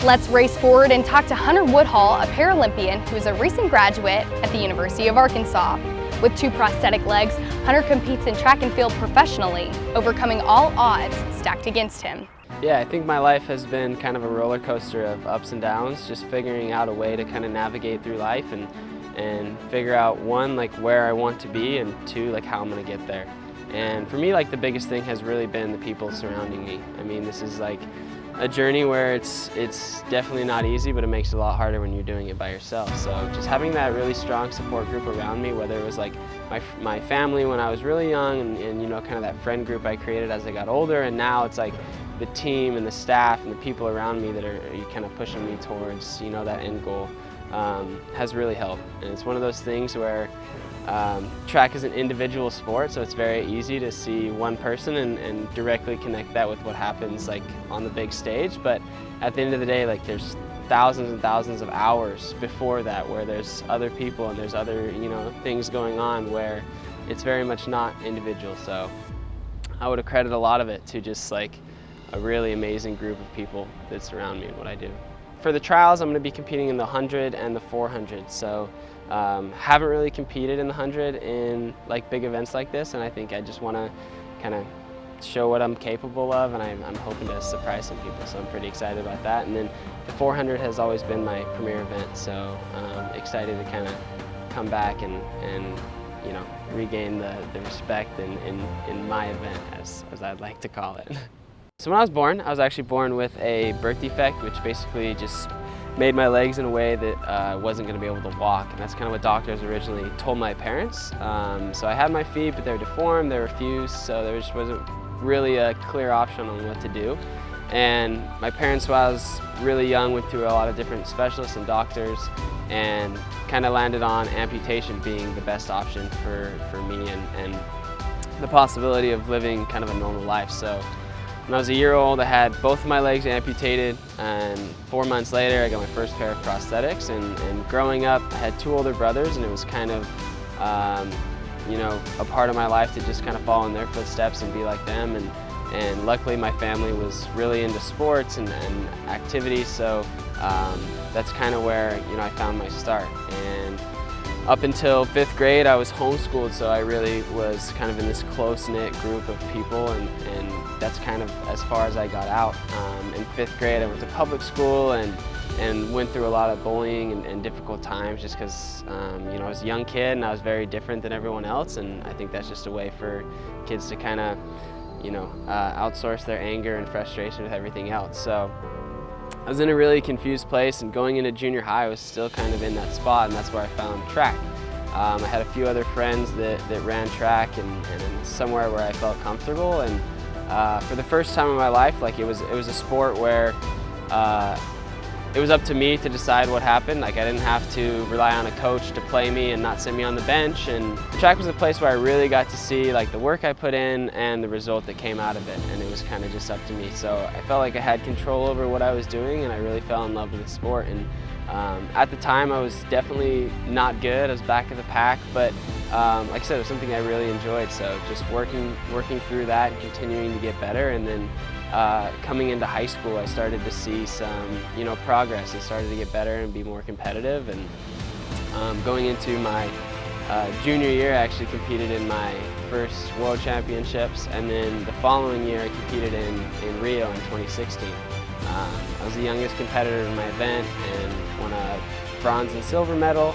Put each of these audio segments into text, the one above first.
Let's race forward and talk to Hunter Woodhall, a Paralympian who is a recent graduate at the University of Arkansas. With 2 prosthetic legs, Hunter competes in track and field professionally, overcoming all odds stacked against him. Yeah, I think my life has been kind of a roller coaster of ups and downs, just figuring out a way to kind of navigate through life and figure out, 1, like where I want to be, and 2, like how I'm going to get there. And for me, like the biggest thing has really been the people surrounding me. I mean, this is like a journey where it's definitely not easy, but it makes it a lot harder when you're doing it by yourself. So just having that really strong support group around me, whether it was like my family when I was really young and you know, kind of that friend group I created as I got older, and now it's like the team and the staff and the people around me that are kind of pushing me towards, you know, that end goal, has really helped. And it's one of those things where track is an individual sport, so it's very easy to see one person and directly connect that with what happens like on the big stage. But at the end of the day, like there's thousands and thousands of hours before that where there's other people and there's other, you know, things going on where it's very much not individual. So I would accredit a lot of it to just like a really amazing group of people that surround me in what I do. For the trials, I'm going to be competing in the 100 and the 400. So haven't really competed in the 100 in like big events like this, and I think I just want to kind of show what I'm capable of, and I'm hoping to surprise some people, so I'm pretty excited about that. And then the 400 has always been my premier event, so excited to kind of come back and you know, regain the respect in my event, as I'd like to call it. So when I was actually born with a birth defect, which basically just made my legs in a way that I wasn't going to be able to walk, and that's kind of what doctors originally told my parents. So I had my feet, but they were deformed, they were fused, so there just wasn't really a clear option on what to do. And my parents, when I was really young, went through a lot of different specialists and doctors, and kind of landed on amputation being the best option for me and the possibility of living kind of a normal life. So when I was a year old, I had both of my legs amputated, and 4 months later I got my first pair of prosthetics. And growing up, I had 2 older brothers, and it was kind of you know, a part of my life to just kind of follow in their footsteps and be like them. And luckily my family was really into sports and activities, so that's kind of where, you know, I found my start. And up until 5th grade, I was homeschooled, so I really was kind of in this close-knit group of people, and that's kind of as far as I got out. In 5th grade, I went to public school and went through a lot of bullying and difficult times just because, you know, I was a young kid and I was very different than everyone else, and I think that's just a way for kids to kind of, you know, outsource their anger and frustration with everything else. So I was in a really confused place, and going into junior high, I was still kind of in that spot, and that's where I found track. I had a few other friends that ran track and somewhere where I felt comfortable, and for the first time in my life, like it was a sport where it was up to me to decide what happened. Like I didn't have to rely on a coach to play me and not sit me on the bench. And the track was a place where I really got to see like the work I put in and the result that came out of it. And it was kind of just up to me. So I felt like I had control over what I was doing, and I really fell in love with the sport. And at the time, I was definitely not good. I was back of the pack, but like I said, it was something I really enjoyed. So just working through that and continuing to get better. And then coming into high school, I started to see some, you know, progress and started to get better and be more competitive. And going into my junior year, I actually competed in my first World Championships, and then the following year I competed in Rio in 2016. I was the youngest competitor in my event and won a bronze and silver medal.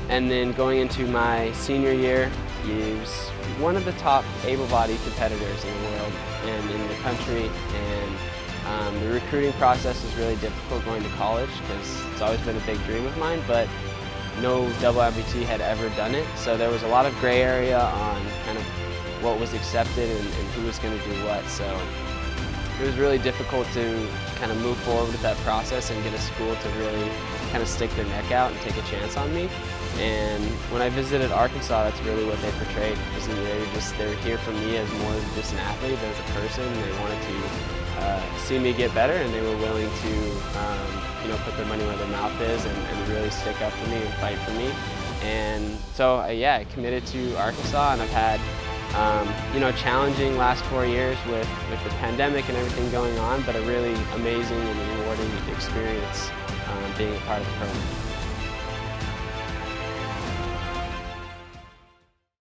And then going into my senior year, he was one of the top able-bodied competitors in the world and in the country. And the recruiting process was really difficult going to college because it's always been a big dream of mine, but no double amputee had ever done it. So there was a lot of gray area on kind of what was accepted and who was going to do what. So it was really difficult to kind of move forward with that process and get a school to really kind of stick their neck out and take a chance on me. And when I visited Arkansas, that's really what they portrayed. They were here for me as more than just an athlete, but as a person. They wanted to see me get better, and they were willing to you know, put their money where their mouth is and really stick up for me and fight for me. And so yeah, I committed to Arkansas, and I've had You know, challenging last 4 years with the pandemic and everything going on, but a really amazing and rewarding experience being a part of the program.